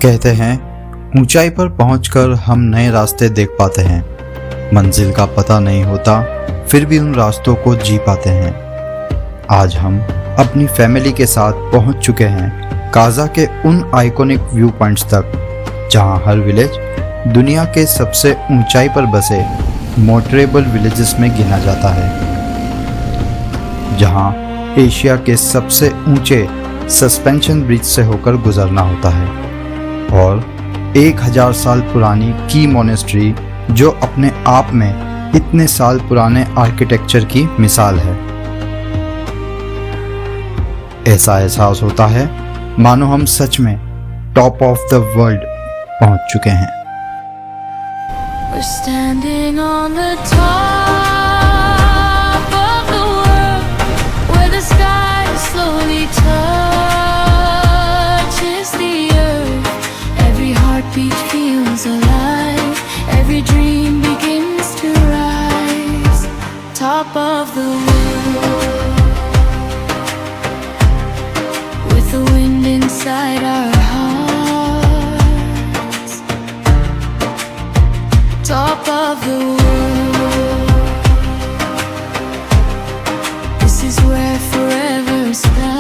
कहते हैं ऊंचाई पर पहुंचकर हम नए रास्ते देख पाते हैं। मंजिल का पता नहीं होता, फिर भी उन रास्तों को जी पाते हैं। आज हम अपनी फैमिली के साथ पहुंच चुके हैं काजा के उन आइकॉनिक व्यू पॉइंट्स तक, जहां हर विलेज दुनिया के सबसे ऊंचाई पर बसे मोटरेबल विलेजेस में गिना जाता है, जहां एशिया के सबसे ऊंचे सस्पेंशन ब्रिज से होकर गुजरना होता है, और 1000 साल पुरानी की मोनेस्ट्री जो अपने आप में इतने साल पुराने आर्किटेक्चर की मिसाल है। ऐसा एहसास होता है मानो हम सच में टॉप ऑफ द वर्ल्ड पहुंच चुके हैं। We're standing on the top of the world, where the sky slowly touches the earth. Every heartbeat feels alive, every dream begins to rise. Top of the world, with the wind inside our hearts. Top of the world, this is where forever starts.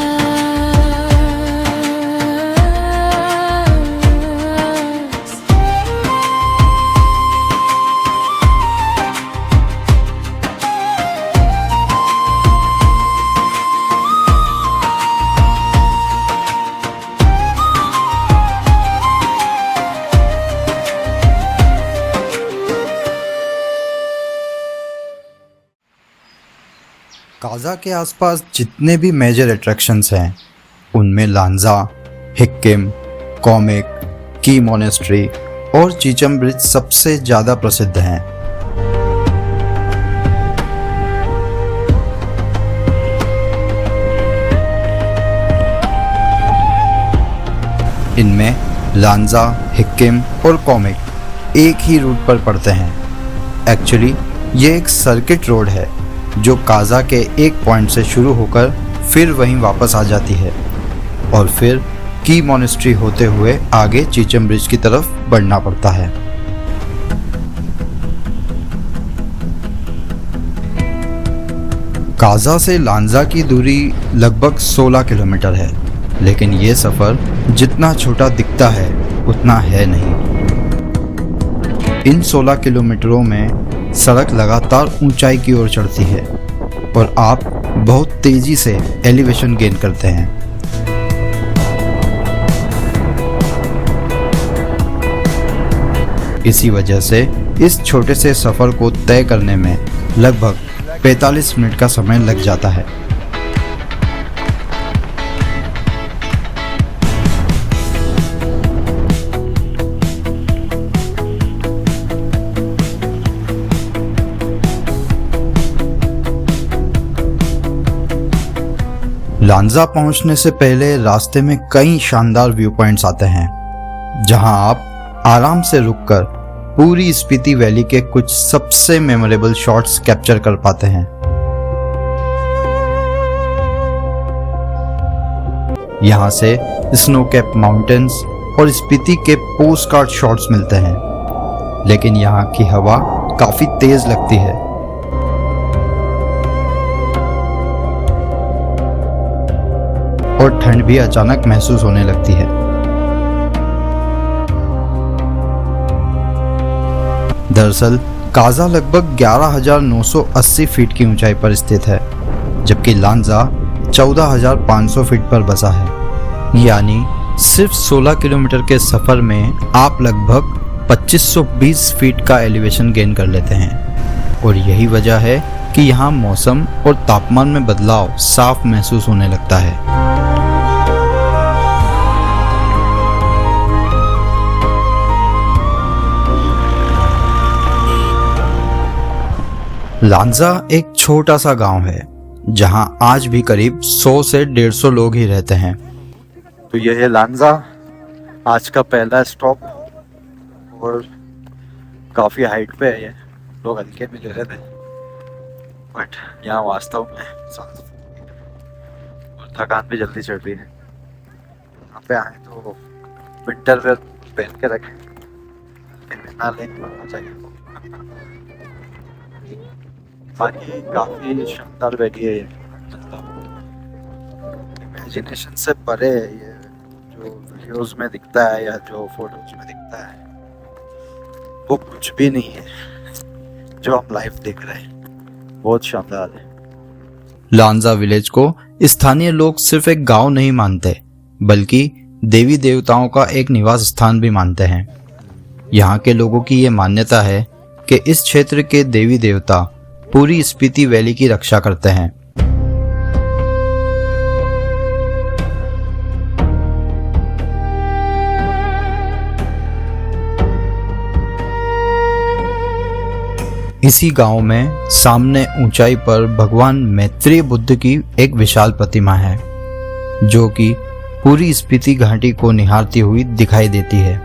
Kaza के आसपास जितने भी major attractions हैं, उनमें Lanja, Hikkim, comic, की monastery और Chicham bridge सबसे ज़्यादा प्रसिद्ध हैं। इनमें लांजा, हिक्किम और कॉमिक एक ही रूट पर पड़ते हैं। एक्चुअली ये एक सर्किट रोड है जो काजा के एक पॉइंट से शुरू होकर फिर वहीं वापस आ जाती है, और फिर की मोनेस्ट्री होते हुए आगे चीचम ब्रिज की तरफ बढ़ना पड़ता है। काजा से लांजा की दूरी लगभग 16 किलोमीटर है, लेकिन ये सफ़र जितना छोटा दिखता है उतना है नहीं। इन 16 किलोमीटरों में सड़क लगातार ऊंचाई की ओर चढ़ती है और आप बहुत तेजी से एलिवेशन गेन करते हैं। इसी वजह से इस छोटे से सफ़र को तय करने में लगभग 45 मिनट का समय लग जाता है। लांजा पहुंचने से पहले रास्ते में कई शानदार व्यू पॉइंट्स आते हैं, जहां आप आराम से रुककर पूरी स्पीति वैली के कुछ सबसे मेमोरेबल शॉट्स कैप्चर कर पाते हैं। यहां से स्नो कैप माउंटेन्स और स्पीति के पोस्ट कार्ड शॉट्स मिलते हैं, लेकिन यहां की हवा काफी तेज लगती है। और ठंड भी अचानक महसूस होने लगती है। दरअसल काजा लगभग 11,980 फीट की ऊंचाई पर स्थित है, जबकि लांजा 14,500 फीट पर बसा है। यानी सिर्फ 16 किलोमीटर के सफर में आप लगभग 2520 फीट का एलिवेशन गेन कर लेते हैं, और यही वजह है कि यहाँ मौसम और तापमान में बदलाव साफ महसूस होने लगता है। लांजा एक छोटा सा गांव है, जहां आज भी करीब 100 से 150 लोग ही रहते हैं। तो यह है लांजा, आज का पहला स्टॉप, और काफ़ी हाइट पे है। ये लोग हल्के में ले रहे थे, बट यहाँ वास्तव में सांस और थकान भी जल्दी चढ़ रही है। यहाँ पे आए तो विंटर वेयर पहन के रखें, ना लें होना चाहिए। बाकी काफ़ी शानदार वैली है ये, मतलब इमेजिनेशन से परे है ये। जो वीडियोस में दिखता है या जो फोटोज में दिखता है वो कुछ भी नहीं है जो हम लाइव देख रहे हैं। बहुत शानदार है। लांजा विलेज को स्थानीय लोग सिर्फ एक गांव नहीं मानते, बल्कि देवी देवताओं का एक निवास स्थान भी मानते हैं। यहाँ के लोगों की ये मान्यता है कि इस क्षेत्र के देवी देवता पूरी स्पीति वैली की रक्षा करते हैं। इसी गांव में सामने ऊंचाई पर भगवान मैत्रेय बुद्ध की एक विशाल प्रतिमा है, जो कि पूरी स्पीति घाटी को निहारती हुई दिखाई देती है।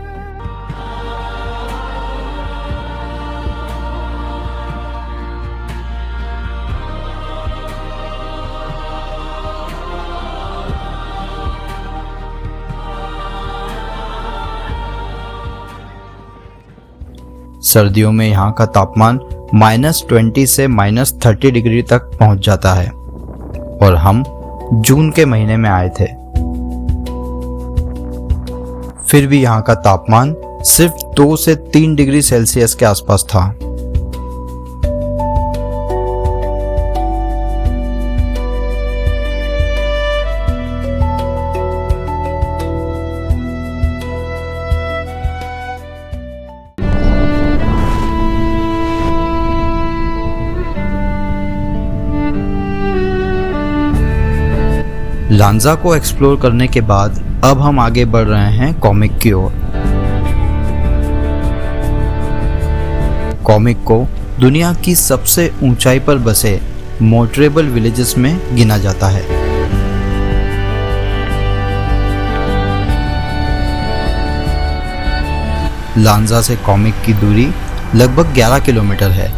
सर्दियों में यहाँ का तापमान -20 से -30 डिग्री तक पहुंच जाता है और हम जून के महीने में आए थे। फिर भी यहाँ का तापमान सिर्फ 2 से 3 डिग्री सेल्सियस के आसपास था। लांजा को एक्सप्लोर करने के बाद अब हम आगे बढ़ रहे हैं कॉमिक की ओर। कॉमिक को दुनिया की सबसे ऊंचाई पर बसे मोटरेबल विलेजेस में गिना जाता है। लांजा से कॉमिक की दूरी लगभग 11 किलोमीटर है,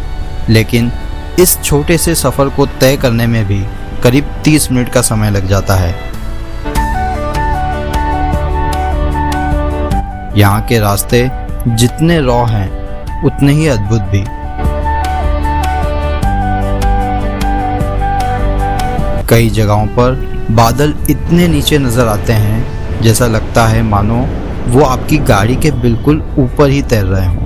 लेकिन इस छोटे से सफर को तय करने में भी करीब 30 मिनट का समय लग जाता है। यहाँ के रास्ते जितने रॉ हैं उतने ही अद्भुत भी। कई जगहों पर बादल इतने नीचे नजर आते हैं जैसा लगता है मानो वो आपकी गाड़ी के बिल्कुल ऊपर ही तैर रहे हों।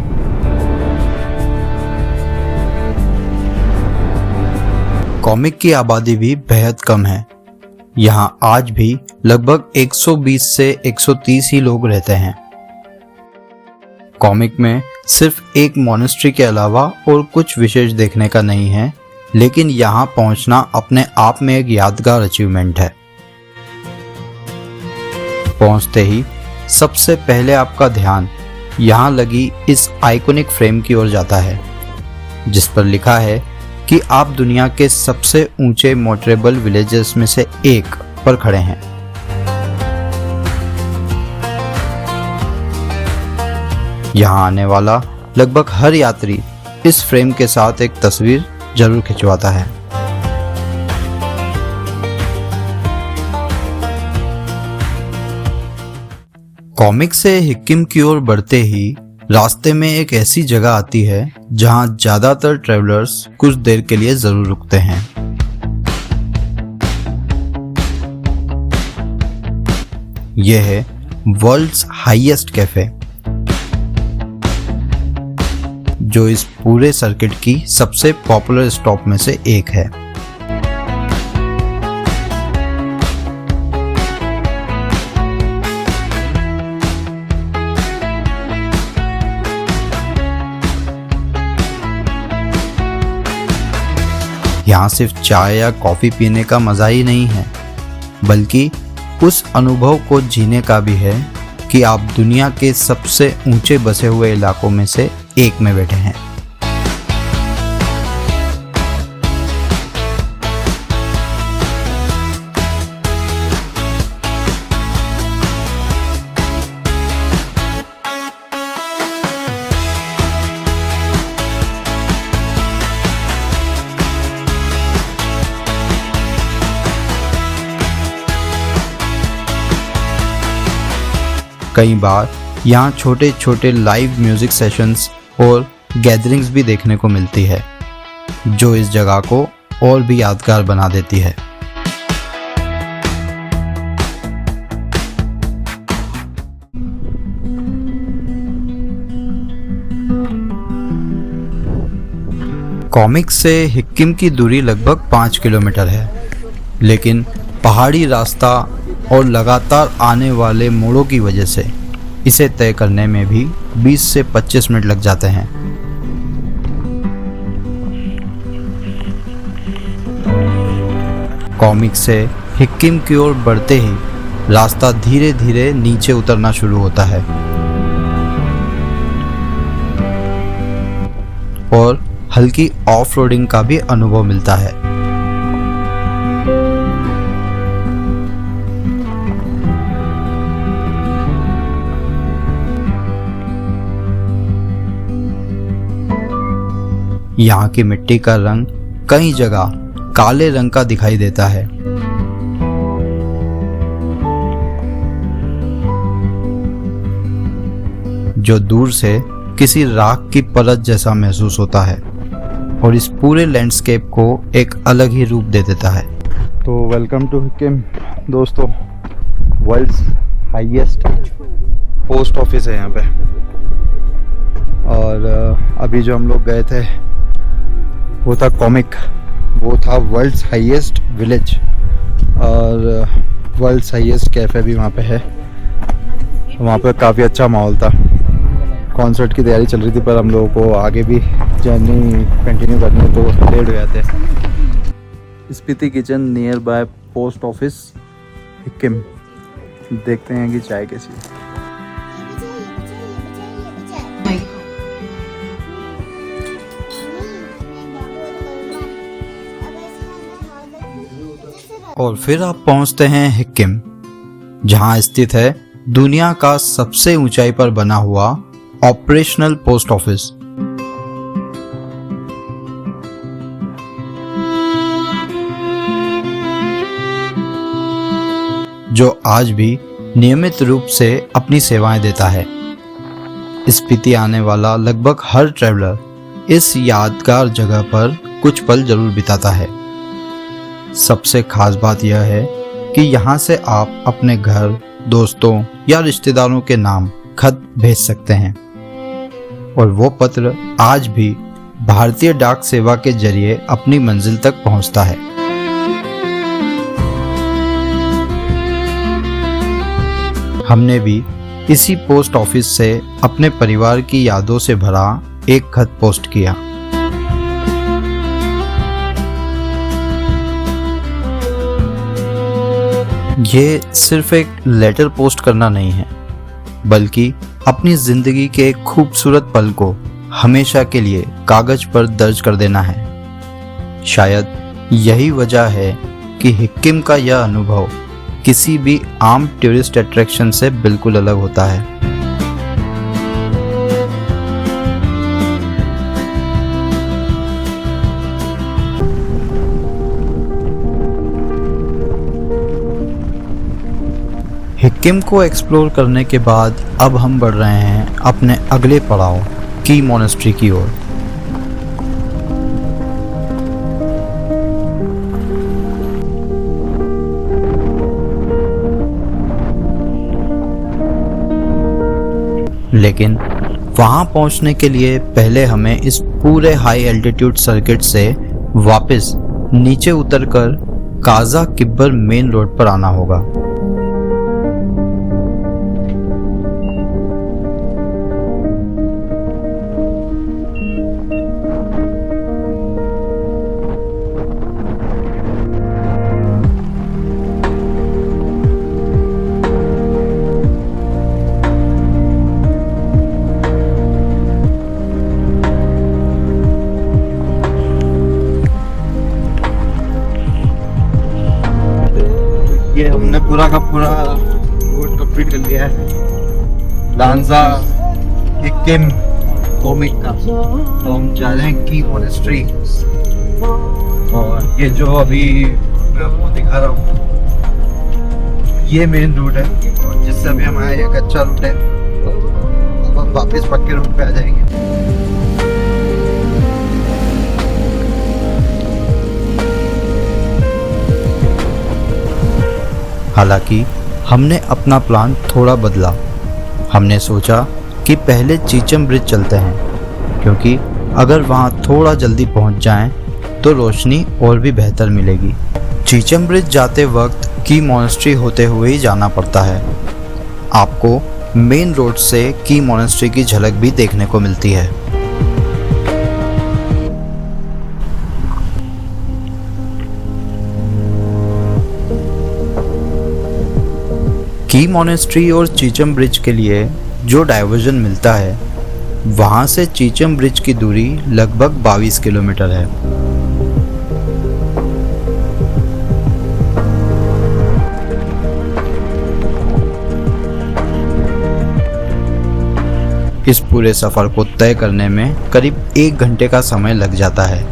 कॉमिक की आबादी भी बेहद कम है। यहाँ आज भी लगभग 120 से 130 ही लोग रहते हैं। कॉमिक में सिर्फ एक मॉनेस्ट्री के अलावा और कुछ विशेष देखने का नहीं है, लेकिन यहाँ पहुँचना अपने आप में एक यादगार अचीवमेंट है। पहुँचते ही सबसे पहले आपका ध्यान यहाँ लगी इस आइकॉनिक फ्रेम की ओर जाता है, जिस पर लिखा है कि आप दुनिया के सबसे ऊंचे मोटरेबल विलेजेस में से एक पर खड़े हैं। यहाँ आने वाला लगभग हर यात्री इस फ्रेम के साथ एक तस्वीर जरूर खिंचवाता है। कॉमिक से हिक्किम की ओर बढ़ते ही रास्ते में एक ऐसी जगह आती है जहां ज्यादातर ट्रैवलर्स कुछ देर के लिए जरूर रुकते हैं। यह है वर्ल्ड्स हाईएस्ट कैफे, जो इस पूरे सर्किट की सबसे पॉपुलर स्टॉप में से एक है। यहाँ सिर्फ चाय या कॉफ़ी पीने का मज़ा ही नहीं है, बल्कि उस अनुभव को जीने का भी है कि आप दुनिया के सबसे ऊंचे बसे हुए इलाकों में से एक में बैठे हैं। कई बार यहाँ छोटे छोटे लाइव म्यूजिक सेशंस और गैदरिंग्स भी देखने को मिलती है, जो इस जगह को और भी यादगार बना देती है। कॉमिक से हिक्किम की दूरी लगभग 5 किलोमीटर है, लेकिन पहाड़ी रास्ता और लगातार आने वाले मोड़ों की वजह से इसे तय करने में भी 20 से 25 मिनट लग जाते हैं। कॉमिक से हिक्किम की ओर बढ़ते ही रास्ता धीरे धीरे नीचे उतरना शुरू होता है और हल्की ऑफ रोडिंग का भी अनुभव मिलता है। यहाँ की मिट्टी का रंग कई जगह काले रंग का दिखाई देता है। जो दूर से किसी राख की परत जैसा महसूस होता है और इस पूरे लैंडस्केप को एक अलग ही रूप दे देता है। तो वेलकम टू हिक्किम दोस्तों, वर्ल्ड्स हाईएस्ट पोस्ट ऑफिस है यहाँ पे। और अभी जो हम लोग गए थे वो था कॉमिक, वो था वर्ल्ड्स हाईएस्ट विलेज और वर्ल्ड्स हाईएस्ट कैफ़े भी वहाँ पे है। वहाँ पे काफ़ी अच्छा माहौल था। कॉन्सर्ट की तैयारी चल रही थी, पर हम लोगों को आगे भी जर्नी कंटिन्यू करनी है तो लेट हो गए थे। Spiti kitchen near by post office Hikkim. देखते हैं कि चाय कैसी है। और फिर आप पहुंचते हैं हिक्किम, जहां स्थित है दुनिया का सबसे ऊंचाई पर बना हुआ ऑपरेशनल पोस्ट ऑफिस। जो आज भी नियमित रूप से अपनी सेवाएं देता है। स्पीति आने वाला लगभग हर ट्रैवलर इस यादगार जगह पर कुछ पल जरूर बिताता है। सबसे खास बात यह है कि यहाँ से आप अपने घर, दोस्तों या रिश्तेदारों के नाम खत भेज सकते हैं और वो पत्र आज भी भारतीय डाक सेवा के जरिए अपनी मंजिल तक पहुंचता है। हमने भी इसी पोस्ट ऑफिस से अपने परिवार की यादों से भरा एक खत पोस्ट किया। ये सिर्फ एक लेटर पोस्ट करना नहीं है, बल्कि अपनी जिंदगी के एक खूबसूरत पल को हमेशा के लिए कागज पर दर्ज कर देना है। शायद यही वजह है कि हिक्किम का यह अनुभव किसी भी आम टूरिस्ट अट्रैक्शन से बिल्कुल अलग होता है। हिक्किम को एक्सप्लोर करने के बाद अब हम बढ़ रहे हैं अपने अगले पड़ाव की मोनेस्ट्री की ओर। लेकिन वहां पहुंचने के लिए पहले हमें इस पूरे हाई एल्टीट्यूड सर्किट से वापस नीचे उतरकर काजा किब्बर मेन रोड पर आना होगा। ये हमने पूरा का पूरा रूट कंप्लीट कर लिया है लांजा हिक्किम कॉमिक का। तो हम जा रहे हैं की मोनेस्ट्री, और ये जो अभी मैं आपको दिखा रहा हूँ ये मेन रूट है, और जिससे अभी हमारा एक अच्छा रूट है वापस पक्के रूट पे आ जाएंगे। हालांकि हमने अपना प्लान थोड़ा बदला। हमने सोचा कि पहले चीचम ब्रिज चलते हैं, क्योंकि अगर वहाँ थोड़ा जल्दी पहुँच जाएं तो रोशनी और भी बेहतर मिलेगी। चीचम ब्रिज जाते वक्त की मॉनेस्ट्री होते हुए ही जाना पड़ता है। आपको मेन रोड से की मॉनेस्ट्री की झलक भी देखने को मिलती है। की मॉनेस्ट्री और चीचम ब्रिज के लिए जो डाइवर्जन मिलता है, वहां से चीचम ब्रिज की दूरी लगभग 22 किलोमीटर है। इस पूरे सफर को तय करने में करीब 1 घंटे का समय लग जाता है।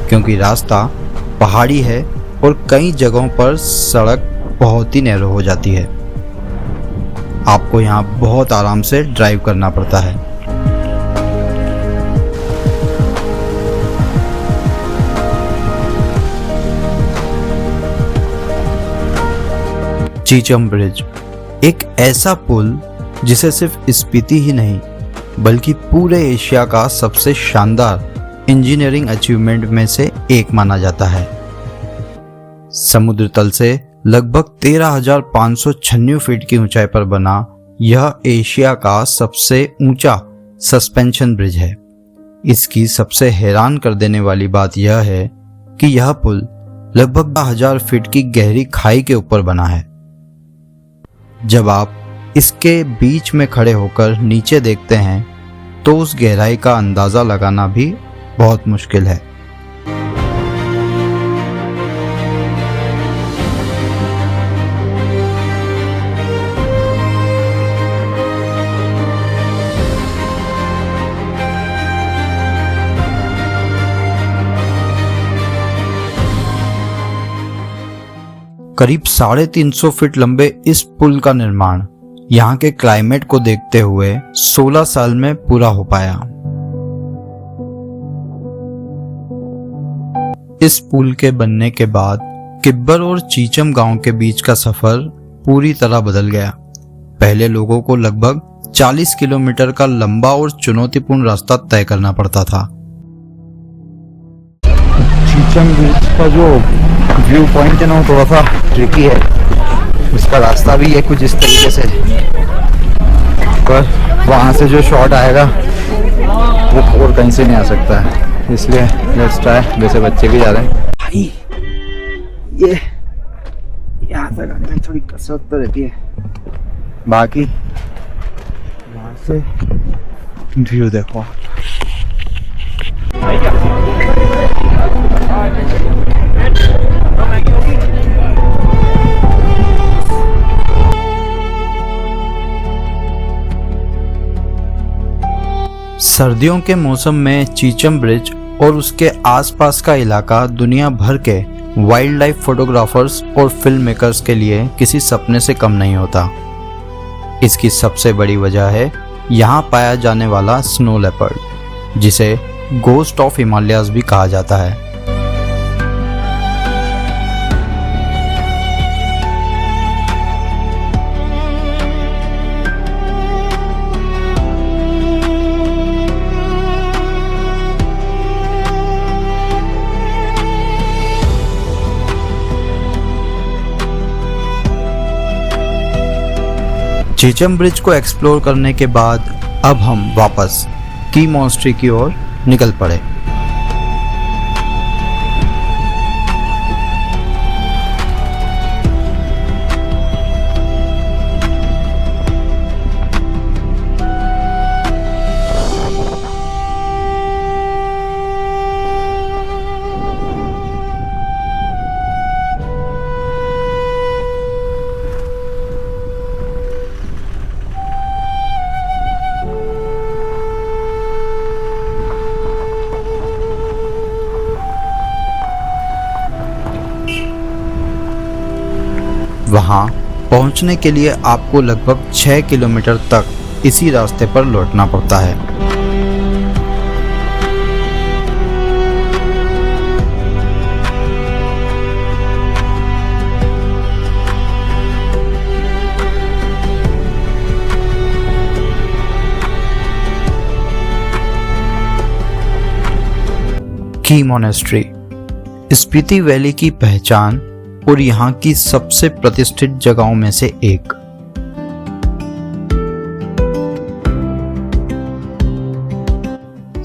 क्योंकि रास्ता पहाड़ी है और कई जगहों पर सड़क बहुत ही नैरो हो जाती है। आपको यहाँ बहुत आराम से ड्राइव करना पड़ता है। चीचम ब्रिज एक ऐसा पुल जिसे सिर्फ स्पीति ही नहीं बल्कि पूरे एशिया का सबसे शानदार इंजीनियरिंग अचीवमेंट में से एक माना जाता है। समुद्र तल से लगभग 13,596 फीट की ऊंचाई पर बना यह एशिया का सबसे ऊंचा सस्पेंशन ब्रिज है। इसकी सबसे हैरान कर देने वाली बात यह है कि यह पुल लगभग 1000 फीट की गहरी खाई के ऊपर बना है। जब आप इसके बीच में खड़े होकर नीचे देखते हैं तो उस गहराई का अंदाजा लगाना भी बहुत मुश्किल है। करीब 350 फीट लंबे इस पुल का निर्माण यहाँ के क्लाइमेट को देखते हुए 16 साल में पूरा हो पाया। इस पुल के बनने के बाद किब्बर और चीचम गांव के बीच का सफर पूरी तरह बदल गया। पहले लोगों को लगभग 40 किलोमीटर का लंबा और चुनौतीपूर्ण रास्ता तय करना पड़ता था। चीचम ब्रिज का जो व्यू पॉइंट है ना, थोड़ा सा ट्रिकी है। उसका रास्ता भी है कुछ इस तरीके से, पर वहाँ से जो शॉट आएगा वो और कहीं से नहीं आ सकता है, इसलिए लेट्स ट्राई। वैसे बच्चे भी जा रहे हैं। भाई ये यहाँ तक आने में थोड़ी कसरत तो रहती है, बाकी वहाँ से व्यू देखो। सर्दियों के मौसम में चीचम ब्रिज और उसके आसपास का इलाका दुनिया भर के वाइल्ड लाइफ फोटोग्राफर्स और फिल्म मेकर्स के लिए किसी सपने से कम नहीं होता। इसकी सबसे बड़ी वजह है यहाँ पाया जाने वाला स्नो लेपर्ड, जिसे गोस्ट ऑफ हिमालयाज भी कहा जाता है। चीचम ब्रिज को एक्सप्लोर करने के बाद अब हम वापस की मॉनेस्ट्री की ओर निकल पड़े। वहाँ पहुँचने के लिए आपको लगभग 6 किलोमीटर तक इसी रास्ते पर लौटना पड़ता है। की मोनेस्ट्री स्पीति वैली की पहचान और यहाँ की सबसे प्रतिष्ठित जगहों में से एक।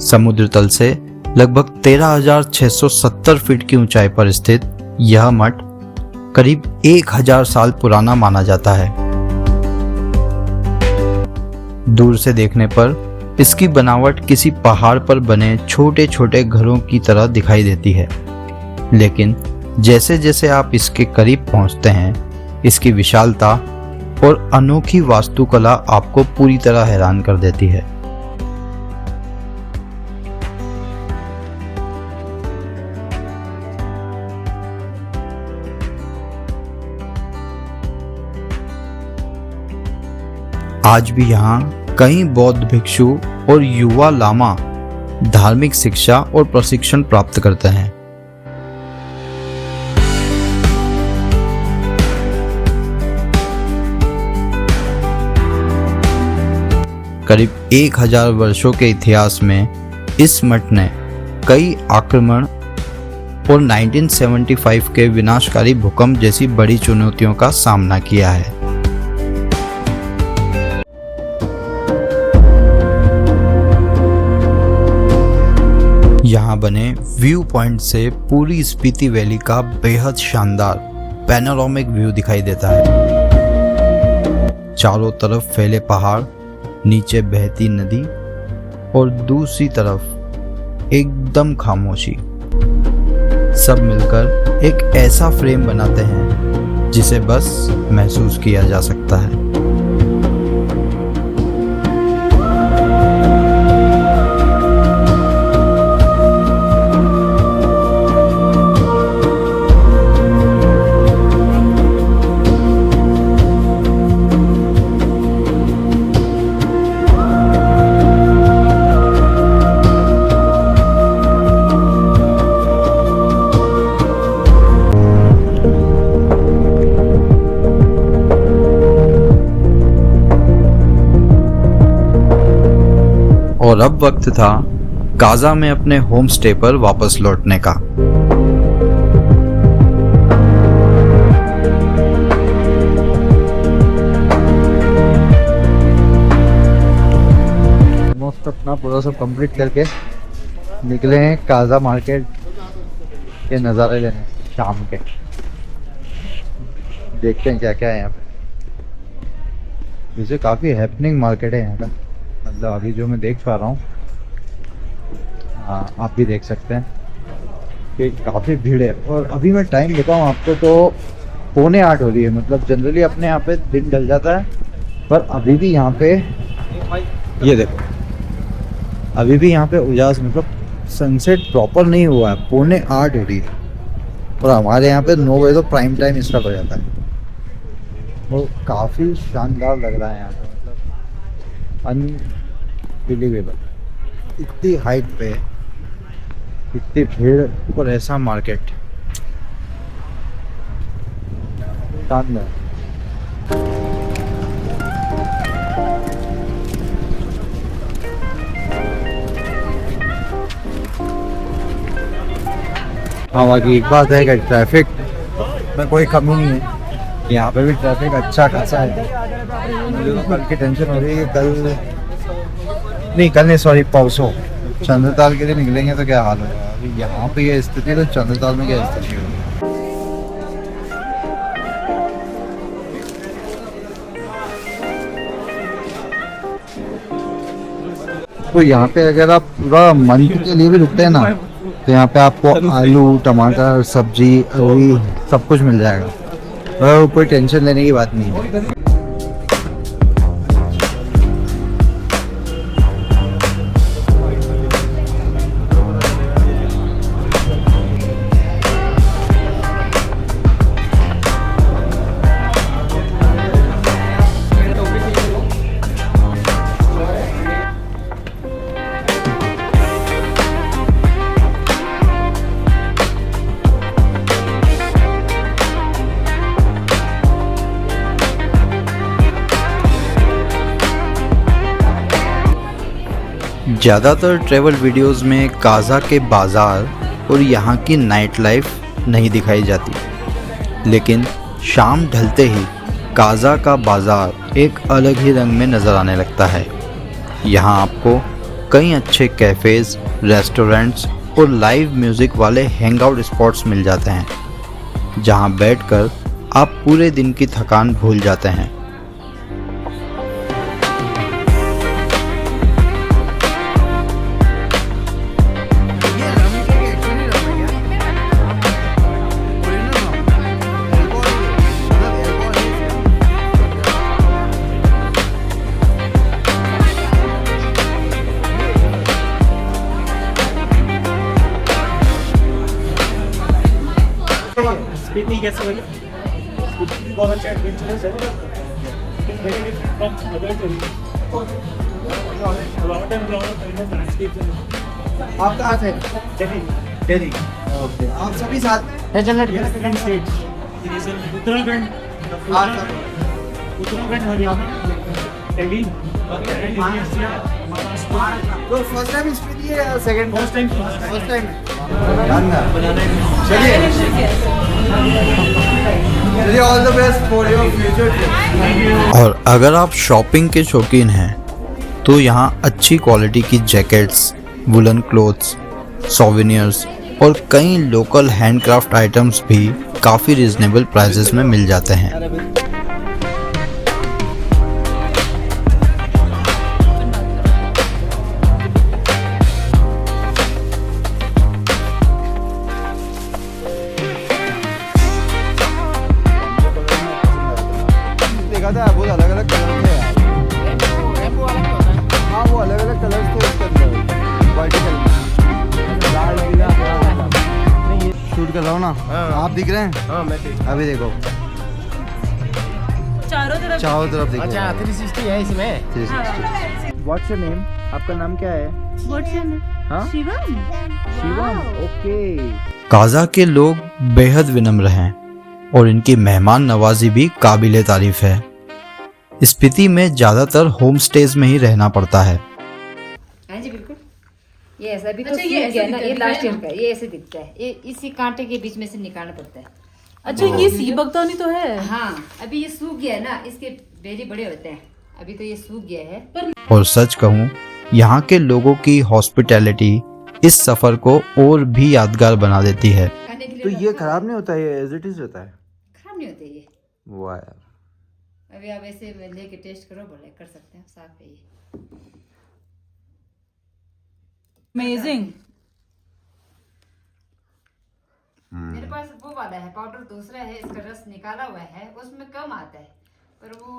समुद्र तल से लगभग 13,670 फीट की ऊंचाई पर स्थित यह मठ करीब 1000 साल पुराना माना जाता है। दूर से देखने पर इसकी बनावट किसी पहाड़ पर बने छोटे छोटे घरों की तरह दिखाई देती है, लेकिन जैसे जैसे आप इसके करीब पहुंचते हैं, इसकी विशालता और अनोखी वास्तुकला आपको पूरी तरह हैरान कर देती है। आज भी यहाँ कई बौद्ध भिक्षु और युवा लामा धार्मिक शिक्षा और प्रशिक्षण प्राप्त करते हैं। करीब 1000 वर्षों के इतिहास में इस मठ ने कई आक्रमण और 1975 के विनाशकारी भूकंप जैसी बड़ी चुनौतियों का सामना किया है। यहाँ बने व्यू पॉइंट से पूरी स्पीति वैली का बेहद शानदार पैनोरामिक व्यू दिखाई देता है। चारों तरफ फैले पहाड़, नीचे बहती नदी और दूसरी तरफ एकदम खामोशी, सब मिलकर एक ऐसा फ्रेम बनाते हैं जिसे बस महसूस किया जा सकता है। और अब वक्त था काजा में अपने होम स्टे पर वापस लौटने का। मोस्ट अपना पूरा सब कंप्लीट करके निकले हैं काजा मार्केट के नज़ारे लेने शाम के। देखते हैं क्या क्या है यहाँ पे। वैसे काफ़ी हैपनिंग मार्केट है यहाँ का, मतलब अभी जो मैं देख पा रहा हूँ, हाँ आप भी देख सकते हैं कि काफ़ी भीड़ है। और अभी मैं टाइम बताऊँ आपको तो 7:45 हो रही है। मतलब जनरली अपने यहाँ पे दिन ढल जाता है, पर अभी भी यहाँ पे ये देखो, अभी भी यहाँ पे उजास, मतलब सनसेट प्रॉपर नहीं हुआ है। 7:45 हो रही है और हमारे यहाँ पे 9 बजे तो प्राइम टाइम स्टार्ट हो जाता है। वो काफ़ी शानदार लग रहा है यहाँ पे, मतलब अनबिलीवेबल। इतनी हाइट पे इतनी भीड़ और ऐसा मार्केट, शानदार। हाँ बाकी एक बात है कि ट्रैफिक में कोई कमी नहीं है, यहाँ पे भी ट्रैफिक अच्छा खासा है। मुझे तो कल की टेंशन हो रही है कि कल नहीं सॉरी परसों चंद्रताल के लिए निकलेंगे तो क्या हाल होगा। अभी यहाँ पे ये स्थिति, तो चंद्रताल में क्या स्थिति होगी। तो यहाँ पे अगर आप पूरा मंथ के लिए भी रुकते हैं ना, तो यहाँ पे आपको आलू, टमाटर, सब्जी, अभी सब कुछ मिल जाएगा। तो कोई टेंशन लेने की बात नहीं है। ज़्यादातर ट्रैवल वीडियोस में काज़ा के बाज़ार और यहाँ की नाइट लाइफ नहीं दिखाई जाती, लेकिन शाम ढलते ही काज़ा का बाज़ार एक अलग ही रंग में नज़र आने लगता है। यहाँ आपको कई अच्छे कैफ़ेज़, रेस्टोरेंट्स और लाइव म्यूज़िक वाले हैंगआउट स्पॉट्स मिल जाते हैं, जहाँ बैठकर आप पूरे दिन की थकान भूल जाते हैं। स्पीति कैसे लगे? स्पीति बहुत अच्छा एडवेंचरस है। Very different from other tourist. Long time famous landscape है। आप कहाँ से? दिल्ली। ओके, आप सभी साथ डिफरेंट स्टेट्स। उत्तराखंड, हरियाणा, दिल्ली, तो फर्स्ट टाइम स्पीति है या second? First time. First time चलिए, all the best for your future trip. और अगर आप शॉपिंग के शौकीन हैं तो यहाँ अच्छी क्वालिटी की जैकेट्स, वुलन क्लोथ्स, सोवेनियर्स और कई लोकल हैंडक्राफ्ट आइटम्स भी काफ़ी रिजनेबल प्राइसेस में मिल जाते हैं। देखा था बहुत अलग अलग कलर थे यार। हाँ, वो अलग अलग कलर्स थे उसके अंदर, वर्टिकल शूट कर रहा हूँ ना। आप दिख रहे हैं? हाँ, मैं देख। अभी देखो, चारों तरफ देखो। अच्छा 360 है इसमें। 360। What's your name? आपका नाम क्या है? हाँ? शिवम। ओके। काज़ा के लोग बेहद विनम्र हैं और इनकी मेहमान नवाजी भी काबिले तारीफ है। स्पीति में ज़्यादातर होम स्टेज में ही रहना पड़ता है। हाँ जी बिल्कुल, ये ऐसा भी तो अच्छा, ये सूख गया ऐसे ना, ये दिखता है लास्ट ना? ईयर का, ये ऐसे दिखता है, ये इसी कांटे के बीच में से निकालना पड़ता है। अच्छा, ये सीबकतानी तो है। हाँ, अभी ये सूख गया है ना, इसके बेरी बड़े होते हैं, अभी तो ये सूख गया है। और सच कहूँ, यहाँ के लोगों की हॉस्पिटैलिटी इस सफ़र को और भी यादगार बना देती है। खाने के लिए तो ये रखो। खराब नहीं होता, ये एज इट इज रहता है? खराब नहीं होते ये। वाह यार। अभी आप ऐसे लेके टेस्ट करो, बोले कर सकते हैं, साफ है ये। अमेजिंग। मेरे पास वो वाला है पाउडर, दूसरा है, इसका रस निकाला हुआ है, उसमें कम आता है, पर वो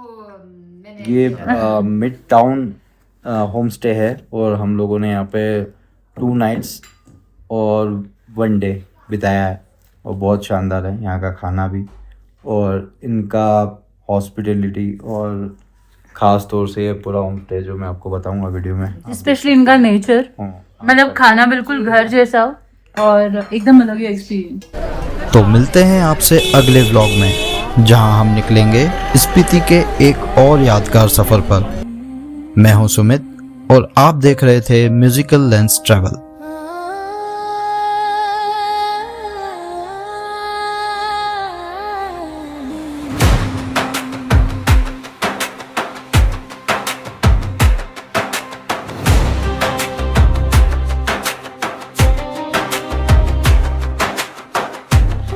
मैंने ये मिड टाउन होम स्टे है और हम लोगों ने यहाँ पे 2 नाइट्स और 1 डे बिताया है और बहुत शानदार है यहाँ का खाना भी और इनका हॉस्पिटैलिटी और ख़ास तौर से ये पूरा होम स्टे जो मैं आपको बताऊंगा वीडियो में। स्पेशली इनका नेचर, मतलब खाना बिल्कुल घर जैसा और एकदम अलग ही एक्सपीरियंस। तो मिलते हैं आपसे अगले व्लॉग में, जहां हम निकलेंगे स्पीति के एक और यादगार सफ़र पर। मैं हूं सुमित और आप देख रहे थे musical lens travel.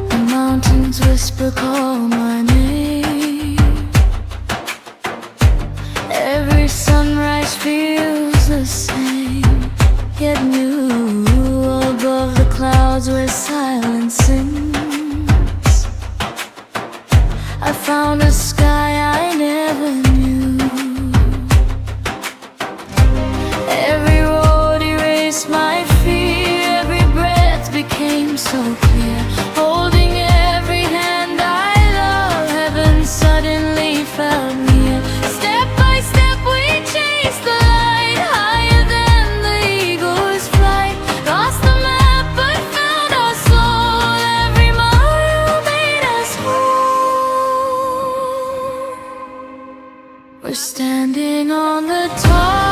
The mountains whisper, call my name. Every sunrise feels the same, yet new above the clouds where silence sings. I found a sky I never knew. Every road erased my fear, every breath became so clear. Holding every hand I love, heaven suddenly felt near. Step by step we chased the light, higher than the eagle's flight. Lost the map but found our soul, every mile made us whole. We're standing on the top